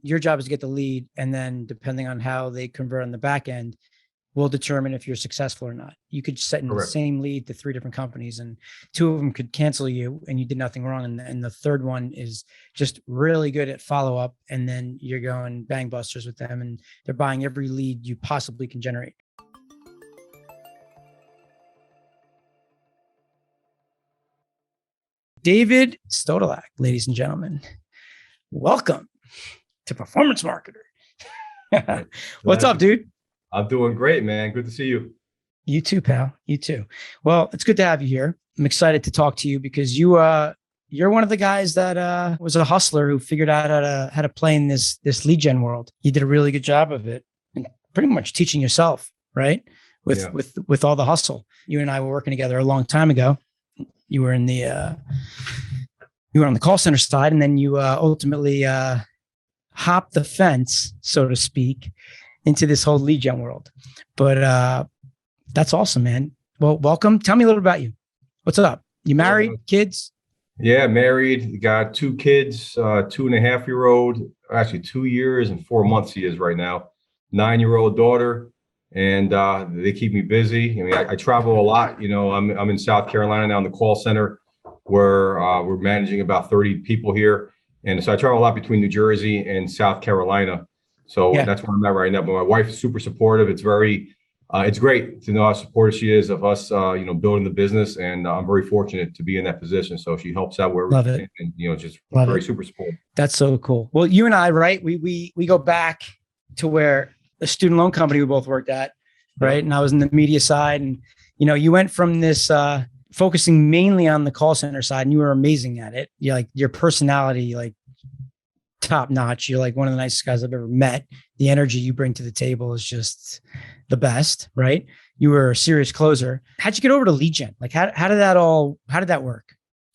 your job is to get the lead. And then depending on how they convert on the back end, will determine if you're successful or not. You could set in the Correct. same lead to 3 different companies, and 2 of them could cancel you and you did nothing wrong. And the third one is just really good at follow up. And then you're going bang busters with them and they're buying every lead you possibly can generate. David Stodolak, ladies and gentlemen, welcome to Performance Marketer. What's up, dude? I'm doing great, man. Good to see you. You too, pal. You too. Well, it's good to have you here. I'm excited to talk to you because you're one of the guys that was a hustler who figured out how to play in this lead gen world. You did a really good job of it, and pretty much teaching yourself, right? With all the hustle. You and I were working together a long time ago. You were in the you were on the call center side, and then you ultimately hopped the fence, so to speak, into this whole lead gen world. But that's awesome, man. Well, welcome. Tell me a little about you. What's up? You married, kids? Yeah, married. Got 2 kids, 2.5-year-old, actually 2 years and 4 months he is right now, 9-year-old daughter. And they keep me busy. I mean, I travel a lot. You know, I'm in South Carolina now in the call center where we're managing about 30 people here. And so I travel a lot between New Jersey and South Carolina. So that's where I'm at right now. But my wife is super supportive. It's great to know how supportive she is of us, building the business. And I'm very fortunate to be in that position. So she helps out where we can, and, just very super supportive. That's so cool. Well, you and I, right? We go back to where a student loan company we both worked at, right? And I was in the media side, and, you went from this, focusing mainly on the call center side, and you were amazing at it. You're like, your personality, like, top notch. You're like one of the nicest guys I've ever met. The energy you bring to the table is just the best, right? You were a serious closer. How'd you get over to lead gen? Like, how did that work?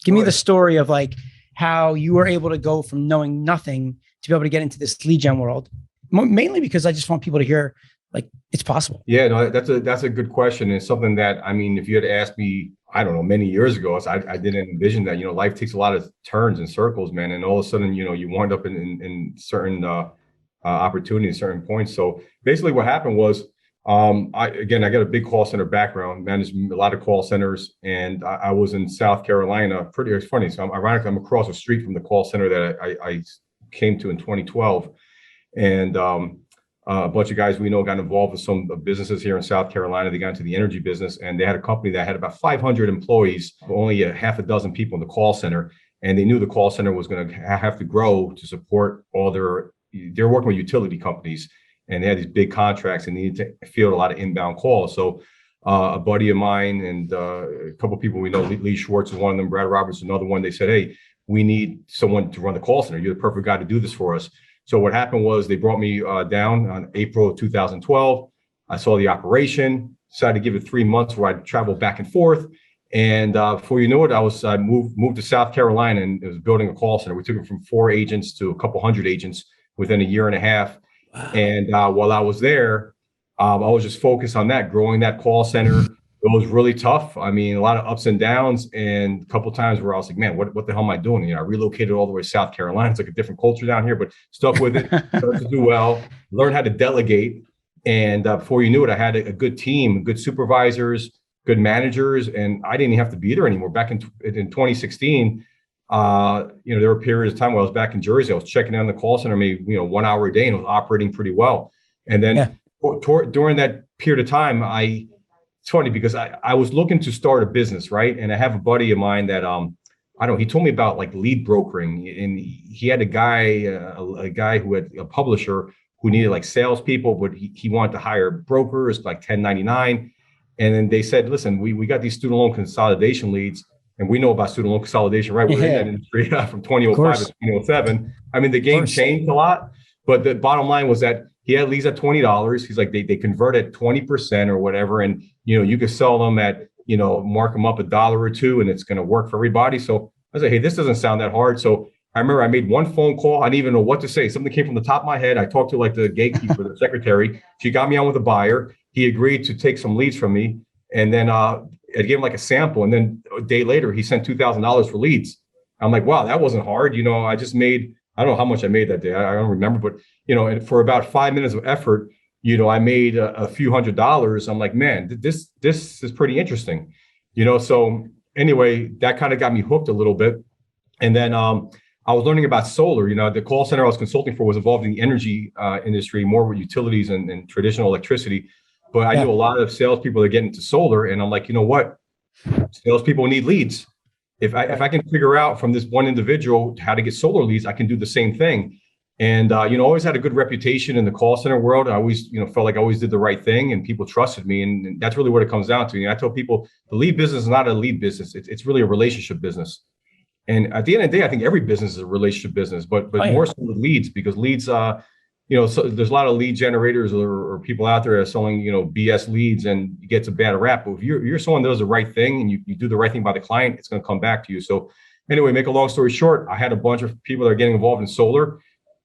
Give me the story of like how you were able to go from knowing nothing to be able to get into this lead gen world. Mainly because I just want people to hear, like, it's possible. Yeah, no, that's a good question. It's something that, I mean, if you had asked me, I don't know, many years ago, I didn't envision that. Life takes a lot of turns and circles, man. And all of a sudden, you wind up in certain opportunities, certain points. So basically what happened was, I got a big call center background, managed a lot of call centers, and I was in South Carolina. It's funny. So I'm across the street from the call center that I came to in 2012. And a bunch of guys we know got involved with some businesses here in South Carolina. They got into the energy business, and they had a company that had about 500 employees, only a half a dozen people in the call center. And they knew the call center was going to have to grow to support all they're working with utility companies, and they had these big contracts and needed to field a lot of inbound calls. So a buddy of mine and a couple of people we know, Lee Schwartz is one of them, Brad Roberts, another one. They said, "Hey, we need someone to run the call center. You're the perfect guy to do this for us." So what happened was they brought me down on April of 2012. I saw the operation, decided to give it 3 months where I'd travel back and forth. And before you know it, I moved to South Carolina, and it was building a call center. We took it from 4 agents to a couple hundred agents within a year and a half. Wow. And while I was there, I was just focused on that, growing that call center. It was really tough. I mean, a lot of ups and downs, and a couple of times where I was like, man, what the hell am I doing? I relocated all the way to South Carolina. It's like a different culture down here, but stuck with it, started to do well, learn how to delegate. And before you knew it, I had a good team, good supervisors, good managers, and I didn't even have to be there anymore. Back in 2016, there were periods of time where I was back in Jersey. I was checking in on the call center, maybe 1 hour a day, and it was operating pretty well. And then during that period of time, it's funny because I was looking to start a business, right? And I have a buddy of mine that he told me about like lead brokering, and he had a guy who had a publisher who needed like salespeople, but he wanted to hire brokers like 1099. And then they said, listen, we got these student loan consolidation leads, and we know about student loan consolidation, right? We're in that industry from 2005 to 2007. I mean, the game changed a lot, but the bottom line was that he had leads at $20. He's like, they convert at 20% or whatever. And, you could sell them at, mark them up $1 or $2, and it's going to work for everybody. So I was like, hey, this doesn't sound that hard. So I remember I made one phone call. I didn't even know what to say. Something came from the top of my head. I talked to like the gatekeeper, the secretary. She got me on with a buyer. He agreed to take some leads from me. And then I gave him like a sample. And then a day later, he sent $2,000 for leads. I'm like, wow, that wasn't hard. I just made I don't know how much I made that day. I don't remember, but and for about 5 minutes of effort, I made a few $100s. I'm like, man, this is pretty interesting, So anyway, that kind of got me hooked a little bit. And then I was learning about solar. The call center I was consulting for was involved in the energy industry, more with utilities and traditional electricity. But I knew a lot of salespeople that get into solar, and I'm like, you know what? Salespeople need leads. If I can figure out from this one individual how to get solar leads, I can do the same thing. And always had a good reputation in the call center world. I always felt like I always did the right thing, and people trusted me. And that's really what it comes down to. I tell people the lead business is not a lead business. It's really a relationship business. And at the end of the day, I think every business is a relationship business, but more so with leads, because leads, so there's a lot of lead generators or people out there that are selling, BS leads, and you get a bad rap. But if you're someone that does the right thing and you do the right thing by the client, it's going to come back to you. So anyway, make a long story short, I had a bunch of people that are getting involved in solar.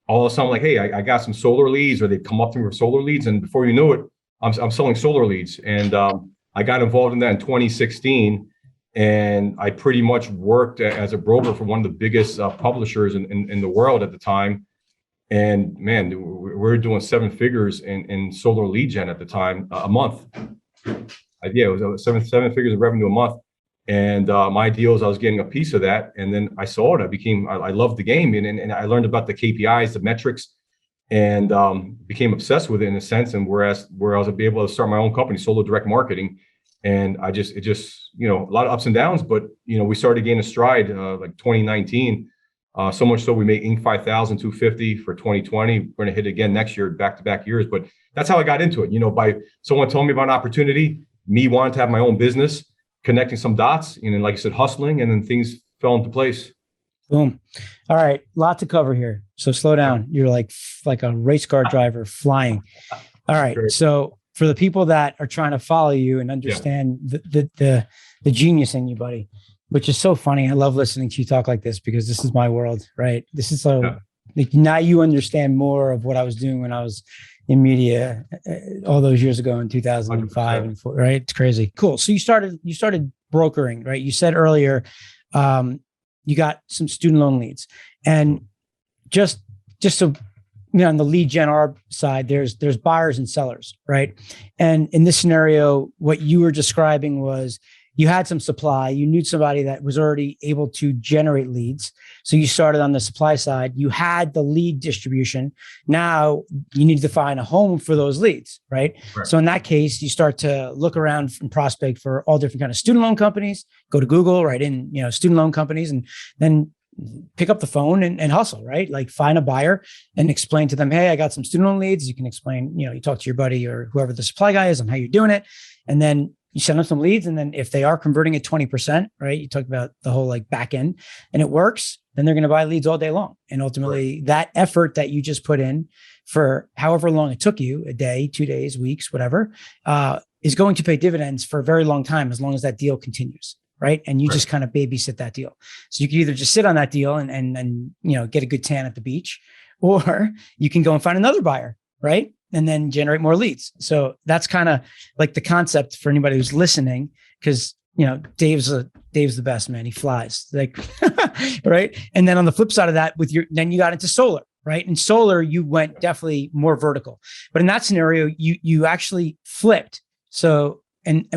All of a sudden, I'm like, hey, I got some solar leads, or they come up to me for solar leads. And before you know it, I'm selling solar leads. And I got involved in that in 2016. And I pretty much worked as a broker for one of the biggest publishers in the world at the time. And man, we're doing 7 figures in solar lead gen at the time, a month. It was seven figures of revenue a month. And my deal is I was getting a piece of that. And then I saw it. I loved the game. And I learned about the KPIs, the metrics, and became obsessed with it in a sense. And where I was able to start my own company, Solar Direct Marketing. And a lot of ups and downs, but, we started gaining stride like 2019. So much so we made Inc. 5,000, 250 for 2020. We're going to hit it again next year, back-to-back years. But that's how I got into it, by someone telling me about an opportunity, me wanting to have my own business, connecting some dots, and then, like I said, hustling, and then things fell into place. Boom. All right. Lot to cover here. So slow down. You're like a race car driver flying. All right. Great. So for the people that are trying to follow you and understand the genius in you, buddy, which is so funny. I love listening to you talk like this, because this is my world, right? This is so like, now you understand more of what I was doing when I was in media all those years ago in 2005 and 4, right? It's crazy. Cool. So you started brokering, right? You said earlier, you got some student loan leads, and just so, on the lead gen side, there's buyers and sellers, right? And in this scenario, what you were describing was you had some supply, you knew somebody that was already able to generate leads. So you started on the supply side, you had the lead distribution. Now you need to find a home for those leads, right? So in that case, you start to look around and prospect for all different kind of student loan companies, go to Google, write in, student loan companies, and then pick up the phone and hustle, right? Like find a buyer and explain to them, hey, I got some student loan leads. You can explain, you talk to your buddy or whoever the supply guy is on how you're doing it. And then you send them some leads. And then if they are converting at 20%, right? You talk about the whole like back end, and it works, then they're going to buy leads all day long. And ultimately that effort that you just put in for however long it took you, a day, 2 days, weeks, whatever, is going to pay dividends for a very long time, as long as that deal continues. Right. And you just kind of babysit that deal. So you can either just sit on that deal and get a good tan at the beach, or you can go and find another buyer. Right. And then generate more leads. So that's kind of like the concept for anybody who's listening, because, Dave's the best, man. He flies like, right. And then on the flip side of that, then you got into solar, right? In solar, you went definitely more vertical, but in that scenario, you actually flipped. So, and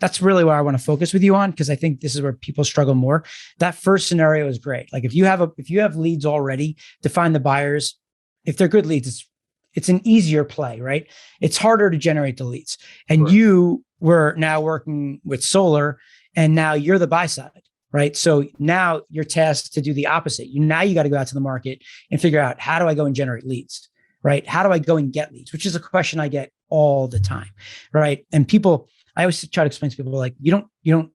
that's really what I want to focus with you on, because I think this is where people struggle more. That first scenario is great. Like if you have leads already, to find the buyers, if they're good leads, it's an easier play, right? It's harder to generate the leads. And you were now working with solar, and now you're the buy side, right? So now you're tasked to do the opposite. You got to go out to the market and figure out, how do I go and generate leads, right? How do I go and get leads? Which is a question I get all the time, right? And I always try to explain to people, like, you don't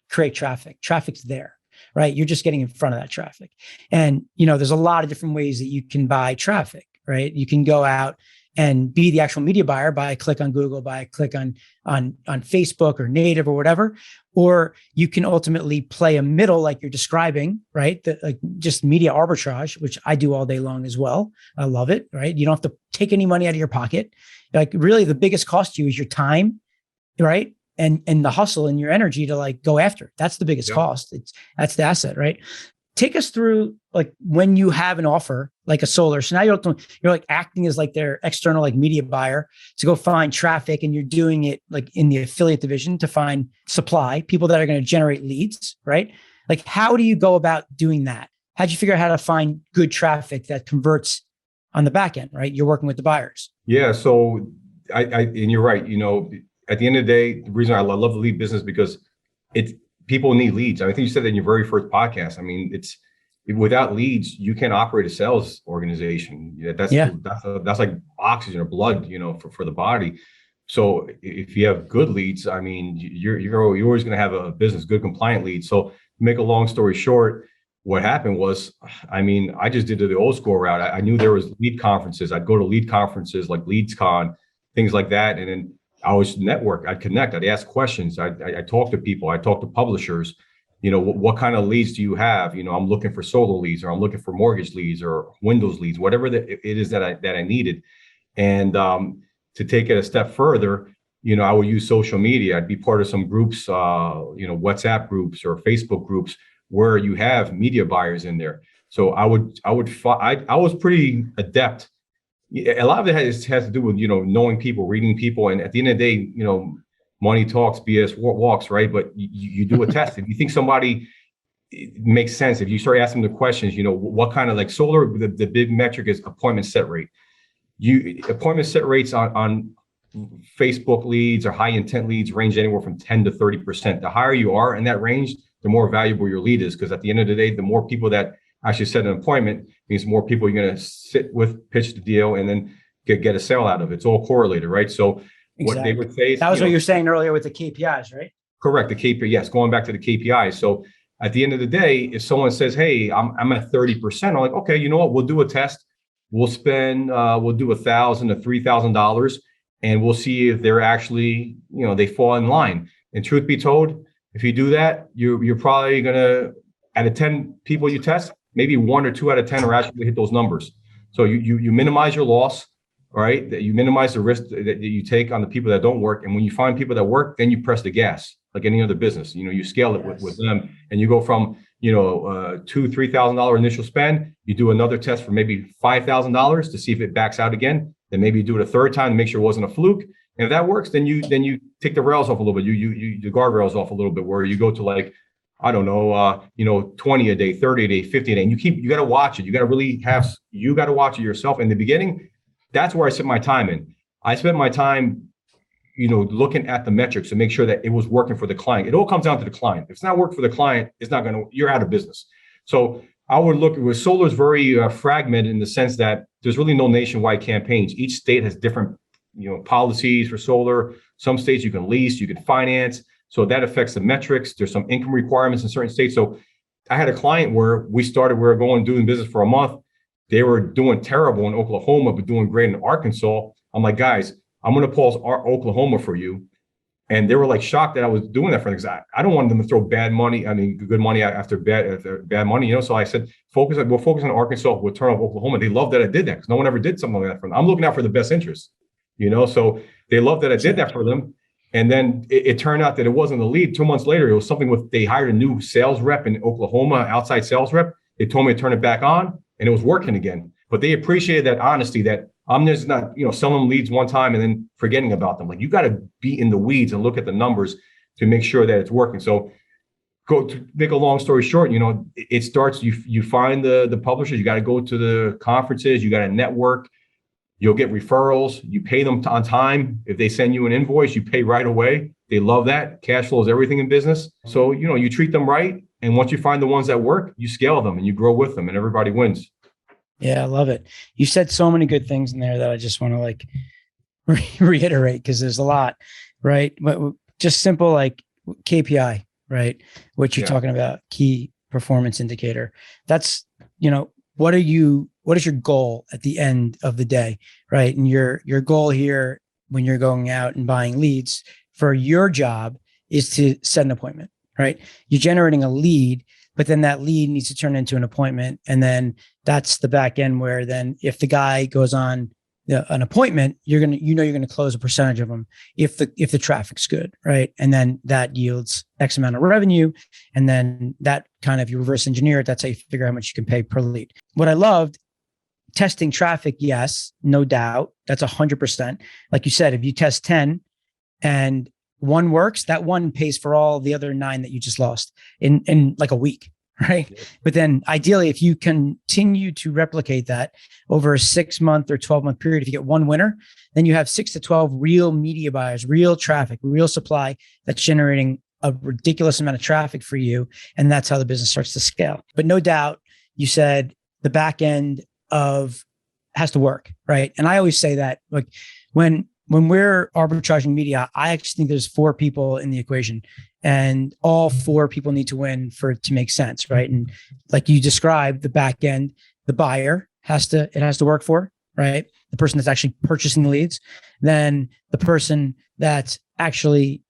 create traffic. Traffic's there, right? You're just getting in front of that traffic. And, there's a lot of different ways that you can buy traffic, right? You can go out and be the actual media buyer, buy a click on Google, buy a click on Facebook or native or whatever, or you can ultimately play a middle, like you're describing, right? Like just media arbitrage, which I do all day long as well. I love it, right? You don't have to take any money out of your pocket. Like really the biggest cost to you is your time, right? And the hustle and your energy to like go after it. That's the biggest cost. That's the asset, right? take us through like when you have an offer, like a solar. So now you're like acting as like their external like media buyer to go find traffic, and you're doing it like in the affiliate division to find supply, people that are going to generate leads, right? Like, how do you go about doing that? How'd you figure out how to find good traffic that converts on the back end, right? You're working with the buyers. Yeah. So and you're right. At the end of the day, the reason I love the lead business because people need leads. I think you said that in your very first podcast. I mean, without leads, you can't operate a sales organization. That's like oxygen or blood, for the body. So if you have good leads, I mean, you're always going to have a business, good compliant leads. So to make a long story short, what happened was, I mean, I just did the old school route. I knew there was lead conferences. I'd go to lead conferences like LeadsCon, things like that. And then I was network. I'd connect. I'd ask questions. I talk to people. I talk to publishers. What kind of leads do you have? I'm looking for solar leads, or I'm looking for mortgage leads, or Windows leads, whatever it is that I needed. And to take it a step further, I would use social media. I'd be part of some groups, WhatsApp groups or Facebook groups where you have media buyers in there. So I was pretty adept. A lot of it has to do with, knowing people, reading people. And at the end of the day, money talks, BS walks, right? But you do a test. If you think somebody makes sense, if you start asking them the questions, what kind of like solar, the big metric is appointment set rate. Appointment set rates on Facebook leads or high intent leads range anywhere from 10 to 30%. The higher you are in that range, the more valuable your lead is. Because at the end of the day, the more people that actually set an appointment means more people you're going to sit with, pitch the deal, and then get a sale out of it. It's all correlated, right? So what they would say is, that was what you were saying earlier with the KPIs, right? Correct. The KPI, yes, going back to the KPIs. So at the end of the day, if someone says, hey, I'm at 30%, I'm like, okay, you know what? We'll do a test. We'll do $1,000 to $3,000, and we'll see if they're actually, they fall in line. And truth be told, if you do that, you're probably gonna, out of 10 people you test, maybe 1 or 2 out of 10 are actually hit those numbers. So you minimize your loss, right? That you minimize the risk that you take on the people that don't work. And when you find people that work, then you press the gas like any other business. You scale it with them, and you go from $2,000-$3,000 initial spend. You do another test for maybe $5,000 to see if it backs out again. Then maybe you do it a third time to make sure it wasn't a fluke. And if that works, then you take the rails off a little bit. You the guardrails off a little bit, where you go to like, I don't know, 20 a day, 30 a day, 50 a day. And you got to watch it. You got to watch it yourself. In the beginning, that's where I spent my time in. I spent my time, looking at the metrics to make sure that it was working for the client. It all comes down to the client. If it's not working for the client, you're out of business. So I would look with solar is very fragmented in the sense that there's really no nationwide campaigns. Each state has different, policies for solar. Some states you can lease, you can finance. So that affects the metrics. There's some income requirements in certain states. So I had a client where we were going doing business for a month. They were doing terrible in Oklahoma, but doing great in Arkansas. I'm like, guys, I'm going to pause Oklahoma for you. And they were like shocked that I was doing that for them, because I don't want them to throw good money after bad money, So I said, we'll focus on Arkansas. We'll turn off Oklahoma. They loved that I did that, because no one ever did something like that for them. I'm looking out for the best interest, So they loved that I did that for them. And then it turned out that it wasn't a lead. 2 months later, it was something they hired a new sales rep in Oklahoma, outside sales rep. They told me to turn it back on, and it was working again. But they appreciated that honesty, that I'm just not, selling them leads one time and then forgetting about them. Like, you got to be in the weeds and look at the numbers to make sure that it's working. So to make a long story short, it starts, you find the publishers, you got to go to the conferences, you got to network, you'll get referrals, you pay them on time. If they send you an invoice, you pay right away. They love that. Cash flow is everything in business. So, you treat them right. And once you find the ones that work, you scale them and you grow with them, and everybody wins. Yeah, I love it. You said so many good things in there that I just want to reiterate, because there's a lot, right? But just simple like KPI, right? What you're talking about, key performance indicator. That's, what is your goal at the end of the day, right? And your goal here when you're going out and buying leads for your job is to set an appointment, right? You're generating a lead, but then that lead needs to turn into an appointment. And then that's the back end where then if the guy goes on an appointment, you're gonna close a percentage of them if the traffic's good, right? And then that yields X amount of revenue, and then that kind of, you reverse engineer it. That's how you figure out how much you can pay per lead. What I loved, testing traffic, yes, no doubt, that's 100%. Like you said, if you test 10 and one works, that one pays for all the other 9 that you just lost in like a week. Right. Yeah. But then ideally, if you continue to replicate that over a 6-month or 12-month period, if you get one winner, then you have 6 to 12 real media buyers, real traffic, real supply that's generating a ridiculous amount of traffic for you. And that's how the business starts to scale. But no doubt, you said the back end of has to work. Right. And I always say that, like, when we're arbitraging media, I actually think there's 4 people in the equation, and all 4 people need to win for it to make sense, right? And like you described, the back end, the buyer has to work for, right? The person that's actually purchasing the leads, then the person that's actually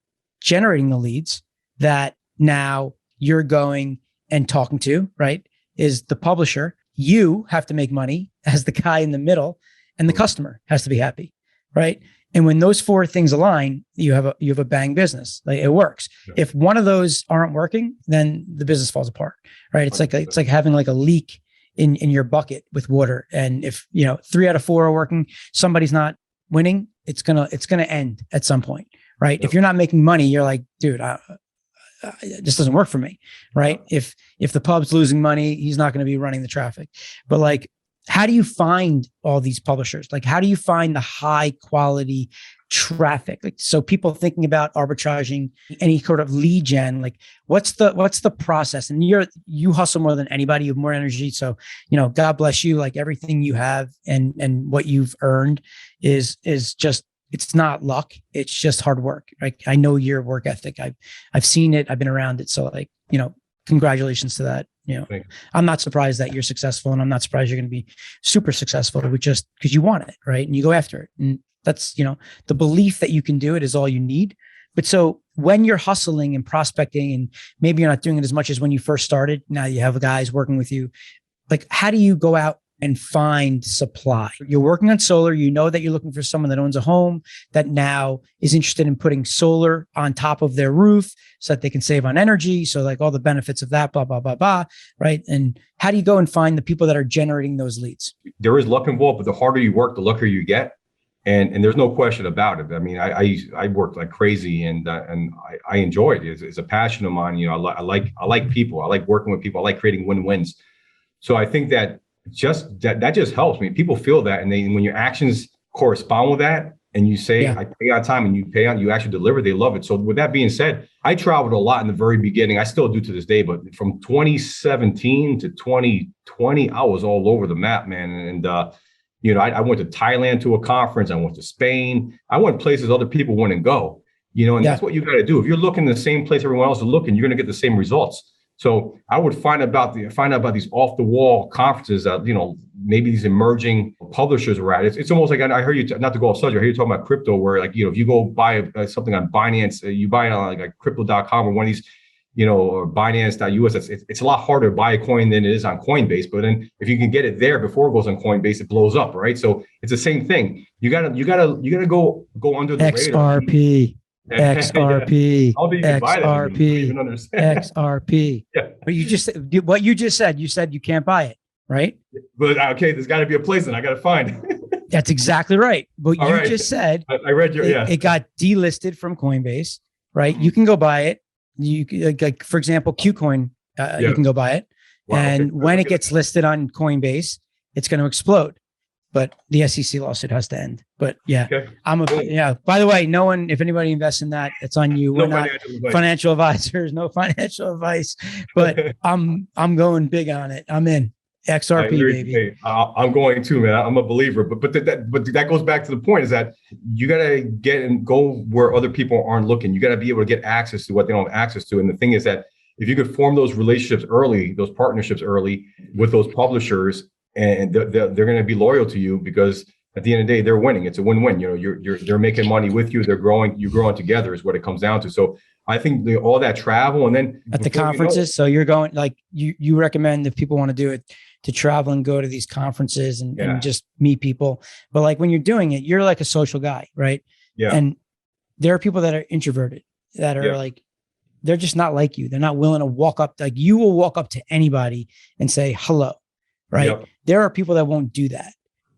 generating the leads that now you're going and talking to, right, is the publisher. You have to make money as the guy in the middle, and the customer has to be happy, right? And when those 4 things align, you have a bang business. Like, it works. Yeah. If one of those aren't working, then the business falls apart, right? It's like having like a leak in your bucket with water. And if 3 out of 4 are working, somebody's not winning, it's gonna end at some point, right? Yeah. If you're not making money, you're like, dude, it just doesn't work for me, right? Yeah. If the pub's losing money, he's not going to be running the traffic. But like, how do you find all these publishers? Like, how do you find the high quality traffic? Like, so people thinking about arbitraging any sort of lead gen, like what's the process? And you hustle more than anybody. You have more energy. So, God bless you. Like, everything you have and what you've earned is just, it's not luck. It's just hard work. Like, I know your work ethic. I've seen it. I've been around it. So like, congratulations to that. I'm not surprised that you're successful, and I'm not surprised you're going to be super successful with just because you want it, right? And you go after it. And that's, the belief that you can do it is all you need. But so when you're hustling and prospecting, and maybe you're not doing it as much as when you first started, now you have guys working with you. Like, how do you go out and find supply? You're working on solar. You know that you're looking for someone that owns a home that now is interested in putting solar on top of their roof so that they can save on energy. So like all the benefits of that, blah, blah, blah, blah. Right. And how do you go and find the people that are generating those leads? There is luck involved, but the harder you work, the luckier you get. And there's no question about it. I mean, I worked like crazy, and I enjoy it. It's a passion of mine. I like people. I like working with people. I like creating win-wins. So I think that that just helps me. People feel that, and when your actions correspond with that, and you say, I pay on time, and you actually deliver, they love it. So with that being said, I traveled a lot in the very beginning. I still do to this day, but from 2017 to 2020, I was all over the map, man. And I went to Thailand to a conference. I went to Spain. I went places other people wouldn't go. That's what you got to do. If you're looking the same place everyone else is looking, you're going to get the same results. So I would find out about these off the wall conferences that, maybe these emerging publishers are at. It's almost like, I heard you, not to go off subject, I hear you talking about crypto, where like, if you go buy something on Binance, you buy it on like crypto.com or one of these, or Binance.us, it's a lot harder to buy a coin than it is on Coinbase. But then if you can get it there before it goes on Coinbase, it blows up, right? So it's the same thing. You gotta go under the XRP. radar. XRP, XRP, XRP. Yeah. But what you just said, you said you can't buy it, right? But okay, there's got to be a place that I got to find. That's exactly right. But you just said I read your it got delisted from Coinbase, right? Mm-hmm. You can go buy it. You like, for example, Qcoin, you can go buy it, and when it gets listed on Coinbase, it's going to explode. But the SEC lawsuit has to end. But by the way, if anybody invests in that, it's on you. We're not financial advisors, no financial advice, but I'm going big on it. I'm in XRP, baby. I'm going too, man. I'm a believer, but that goes back to the point is that you got to get and go where other people aren't looking. You got to be able to get access to what they don't have access to. And the thing is that if you could form those relationships early, those partnerships early with those publishers, and they're going to be loyal to you, because at the end of the day, they're winning. It's a win-win. They're making money with you. They're growing. You're growing together is what it comes down to. So I think all that travel, and then at the conferences. So you're going, like, you recommend, if people want to do it, to travel and go to these conferences and, Yeah. and just meet people. But like when you're doing it, you're like a social guy, right? Yeah. And there are people that are introverted that are Yeah. like, they're just not like you. They're not willing to walk up. Like you will walk up to anybody and say hello, right? Yep. There are people that won't do that,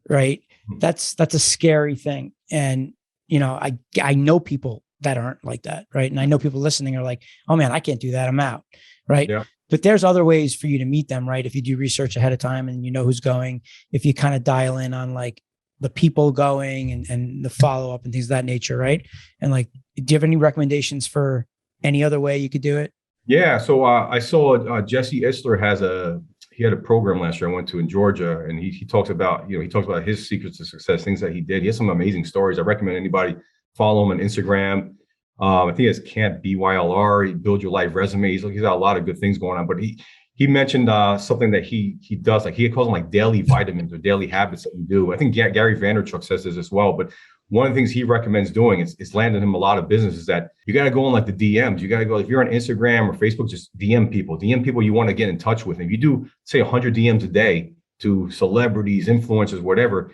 right? Mhm. That's a scary thing. And, you know, I know people that aren't like that, right? And I know people listening are like, oh man, I can't do that. I'm out, right? Yeah. But there's other ways for you to meet them, right? If you do research ahead of time and you know who's going, if you kind of dial in on like the people going and the follow-up and things of that nature, right? And like, do you have any recommendations for any other way you could do it? Yeah. So I saw Jesse Isler he had a program last year I went to in Georgia, and he talks about, he talks about his secrets to success, things that he did. He has some amazing stories. I recommend anybody follow him on Instagram. I think it's Camp BYLR. He build your life resume. He's got a lot of good things going on. But he mentioned something that he does, like he calls them like daily vitamins or daily habits that you do. I think Gary Vaynerchuk says this as well. But one of the things he recommends doing is landing him a lot of business is that you got to go on like the DMs. You got to go, if you're on Instagram or Facebook, just DM people you want to get in touch with. If you do say 100 DMs a day to celebrities, influencers, whatever,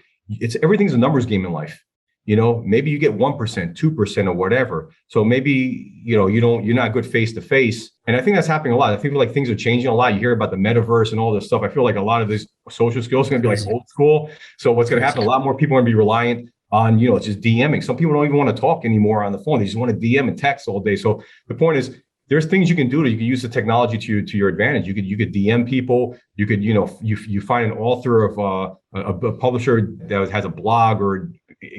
everything's a numbers game in life. Maybe you get 1%, 2% or whatever. So maybe, you're not good face to face. And I think that's happening a lot. I feel like things are changing a lot. You hear about the metaverse and all this stuff. I feel like a lot of these social skills are going to be like old school. So what's going to happen? A lot more people are going to be reliant on, just DMing. Some people don't even want to talk anymore on the phone. They just want to DM and text all day. So the point is, there's things you can do you can use the technology to your advantage. You could DM people. You could, you find an author of a publisher that has a blog or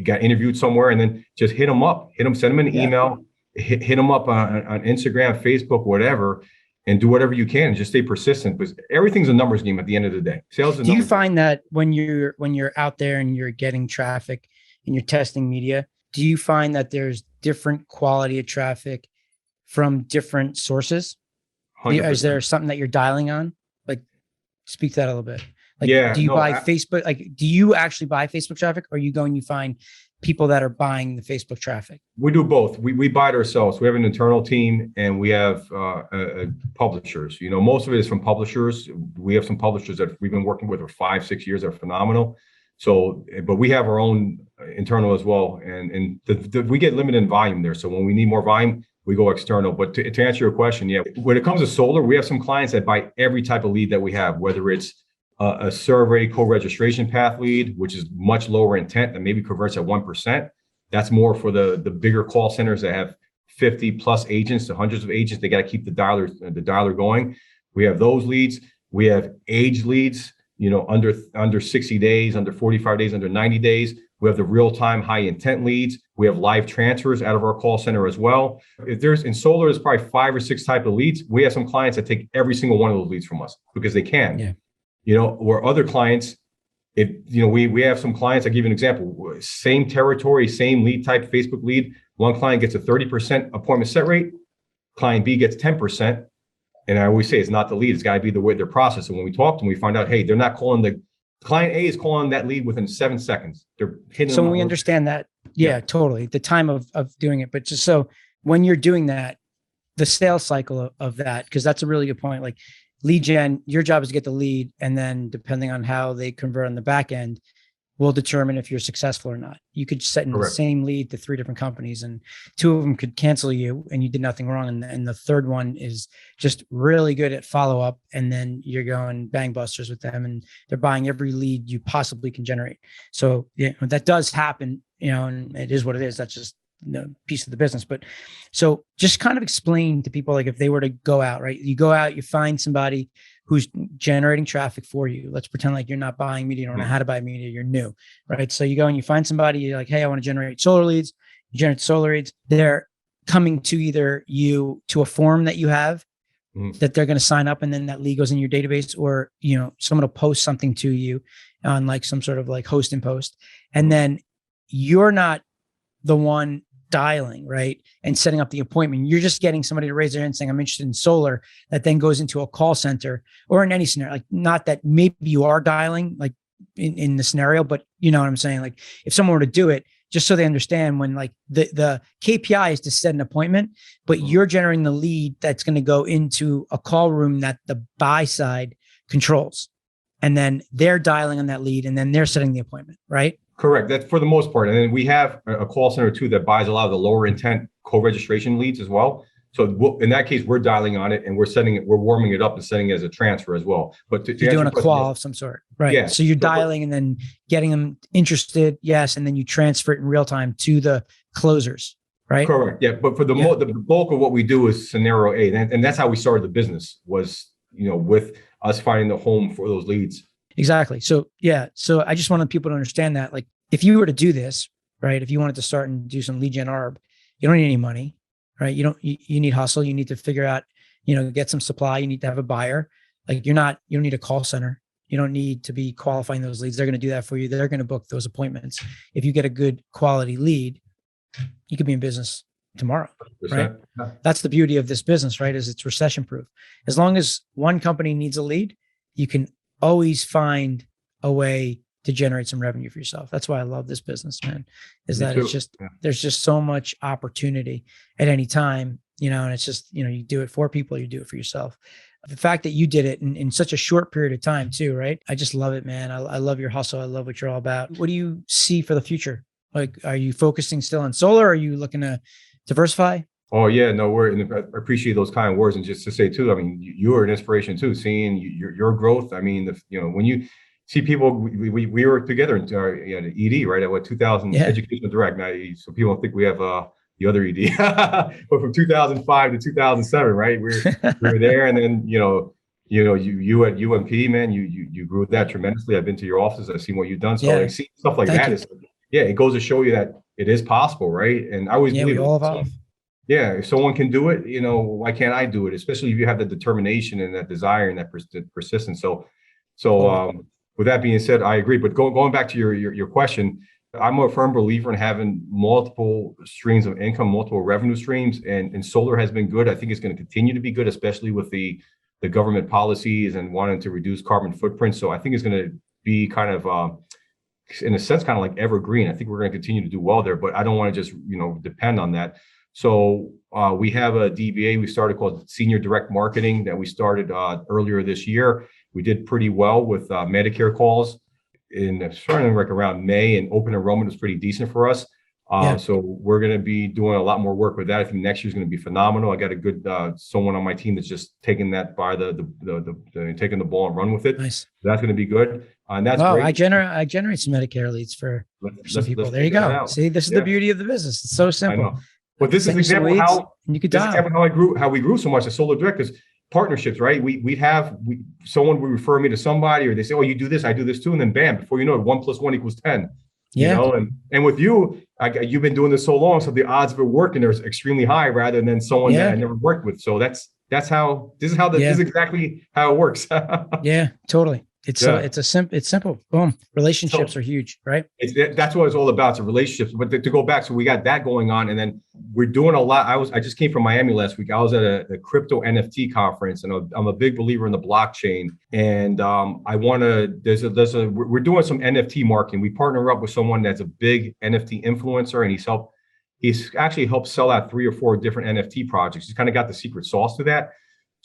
got interviewed somewhere, and then just hit them up, send them an email, hit them up on Instagram, Facebook, whatever, and do whatever you can and just stay persistent, because everything's a numbers game at the end of the day. Sales. Do you find that when you're out there and you're getting traffic and you're testing media, do you find that there's different quality of traffic from different sources? 100%. Is there something that you're dialing on? Like, speak to that a little bit. Like, do you buy Facebook? Like, do you actually buy Facebook traffic, or you find people that are buying the Facebook traffic? We do both. We buy it ourselves. We have an internal team, and we have publishers. Most of it is from publishers. We have some publishers that we've been working with for 5-6 years that are phenomenal. So, but we have our own internal as well, and we get limited in volume there. So when we need more volume, we go external. But to answer your question, when it comes to solar, we have some clients that buy every type of lead that we have, whether it's a survey co-registration path lead, which is much lower intent that maybe converts at 1%. That's more for the bigger call centers that have 50 plus agents to hundreds of agents. They got to keep the dialer going. We have those leads. We have age leads, under 60 days, under 45 days, under 90 days. We have the real-time high intent leads. We have live transfers out of our call center as well. In solar, there's probably 5 or 6 type of leads. We have some clients that take every single one of those leads from us because they can. Yeah. Or other clients, we have some clients. I'll give you an example. Same territory, same lead type, Facebook lead. One client gets a 30% appointment set rate. Client B gets 10%. And I always say it's not the lead. It's got to be the way they're processed. And when we talk to them, we find out, hey, they're not calling the client A is calling that lead within 7 seconds. They're hitting. So when we understand that, yeah, totally. The time of doing it. But just so when you're doing that, the sales cycle of that, because that's a really good point. Like lead gen, your job is to get the lead. And then depending on how they convert on the back end, will determine if you're successful or not. You could set in the same lead to 3 different companies, and 2 of them could cancel you and you did nothing wrong. And the third one is just really good at follow-up. And then you're going bang busters with them and they're buying every lead you possibly can generate. So that does happen, and it is what it is. That's just piece of the business. But so just kind of explain to people, like if they were to go out, right? You go out, you find somebody who's generating traffic for you. Let's pretend like you're not buying media, you don't know how to buy media, you're new, right? So you go and you find somebody, you're like, hey, I want to generate solar leads. You generate solar leads. They're coming to either you to a form that you have that they're going to sign up, and then that lead goes in your database, or, someone will post something to you on like some sort of like host and post. And then you're not the one dialing, right, and setting up the appointment. You're just getting somebody to raise their hand saying, I'm interested in solar, that then goes into a call center, or in any scenario, like not that maybe you are dialing like in the scenario, but you know what I'm saying? Like if someone were to do it, just so they understand, when like the KPI is to set an appointment, but you're generating the lead that's going to go into a call room that the buy side controls. and then they're dialing on that lead, and then they're setting the appointment, right? Correct. That's for the most part. And then we have a call center too that buys a lot of the lower intent co-registration leads as well. So in that case, we're dialing on it and we're warming it up and setting it as a transfer as well. But to you're doing a question, qual of some sort, right? Yeah. So you're dialing and then getting them interested, yes, and then you transfer it in real time to the closers, right? Correct. Yeah. But for the bulk of what we do is scenario A, and that's how we started the business was, with us finding the home for those leads. Exactly. So yeah. So I just wanted people to understand that, like, if you were to do this, right? If you wanted to start and do some lead gen arb, you don't need any money, right? You need hustle. You need to figure out, get some supply. You need to have a buyer. Like you don't need a call center. You don't need to be qualifying those leads. They're going to do that for you. They're going to book those appointments. If you get a good quality lead, you could be in business tomorrow, 100%. Right? Yeah. That's the beauty of this business, right? Is it's recession proof. As long as one company needs a lead, you can always find a way to generate some revenue for yourself. That's why I love this business, man, is that it's just, there's just so much opportunity at any time, and it's just, you do it for people, you do it for yourself. The fact that you did it in such a short period of time too, right? I just love it, man. I love your hustle. I love what you're all about. What do you see for the future? Like, are you focusing still on solar? Or are you looking to diversify? Oh yeah, no, I appreciate those kind words. And just to say too, I mean, you are an inspiration too, seeing your growth. I mean, when you see people, we were together in the ED, right? At what 2000 Educational Direct. Now, so people don't think we have the other ED, but from 2005 to 2007, right? We were there, and then you at UMP, man, you grew that tremendously. I've been to your offices, I've seen what you've done. So like seeing stuff like that is, it goes to show you that it is possible, right? And I always believe we all evolve. Yeah, if someone can do it, why can't I do it? Especially if you have the determination and that desire and that persistence. So with that being said, I agree. But going back to your question, I'm a firm believer in having multiple streams of income, multiple revenue streams, and solar has been good. I think it's going to continue to be good, especially with the government policies and wanting to reduce carbon footprint. So I think it's going to be kind of, in a sense, kind of like evergreen. I think we're going to continue to do well there, but I don't want to just depend on that. So we have a DBA we started called Senior Direct Marketing that we started earlier this year. We did pretty well with Medicare calls starting like around May, and open enrollment was pretty decent for us. So we're going to be doing a lot more work with that. I think next year is going to be phenomenal. I got a good someone on my team that's just taking that by taking the ball and run with it. Nice. So that's going to be good. And that's great. I generate some Medicare leads for some people. There you go. See, this is the beauty of the business. It's so simple. But this is an example of how we grew so much at Solar Direct, because partnerships, right? Someone would refer me to somebody, or they say, "Oh, you do this, I do this too," and then bam, before you know it, 1 + 1 = 10. And with you, you've been doing this so long, so the odds of it working are extremely high, rather than someone that I never worked with. So this is exactly how it works. Yeah, totally. It's simple. Boom. Relationships are huge, right? That's what it's all about. It's relationships. But to go back, so we got that going on, and then we're doing a lot. I just came from Miami last week. I was at a crypto NFT conference, and I'm a big believer in the blockchain. And I want to. We're doing some NFT marketing. We partner up with someone that's a big NFT influencer, and he's actually helped sell out 3 or 4 different NFT projects. He's kind of got the secret sauce to that.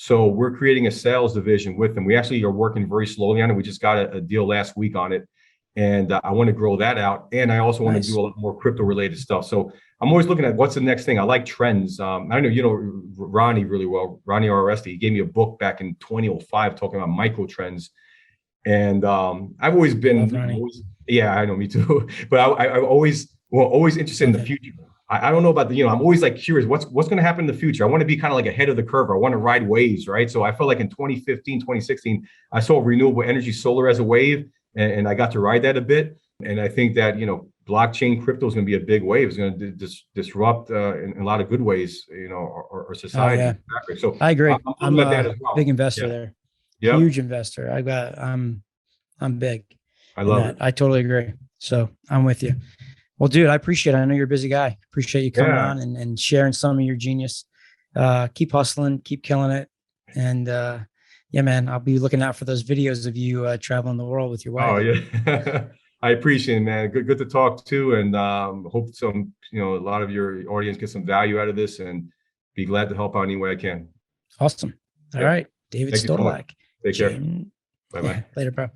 So we're creating a sales division with them. We actually are working very slowly on it. We just got a deal last week on it, and I want to grow that out. And I also want to do a lot more crypto related stuff. So I'm always looking at what's the next thing. I like trends. I know Ronnie really well. Ronnie RSD. He gave me a book back in 2005 talking about micro trends, and I've always been. I know, me too. But I'm always interested in the future. I don't know about I'm always like curious, what's going to happen in the future? I want to be kind of like ahead of the curve. I want to ride waves, right? So I felt like in 2015, 2016, I saw renewable energy solar as a wave, and I got to ride that a bit. And I think that, blockchain crypto is going to be a big wave. It's going to disrupt in a lot of good ways, our society. Oh, yeah. So I agree. I'm a big investor there. Yep. Huge investor. I'm big. I love it. I totally agree. So I'm with you. Well, dude, I appreciate it. I know you're a busy guy. Appreciate you coming on and sharing some of your genius. Keep hustling, keep killing it. And man, I'll be looking out for those videos of you traveling the world with your wife. Oh, yeah. I appreciate it, man. Good to talk to, and hope a lot of your audience get some value out of this, and be glad to help out any way I can. Awesome. All right. David Stodolak. Take care. Bye-bye. Later, bro.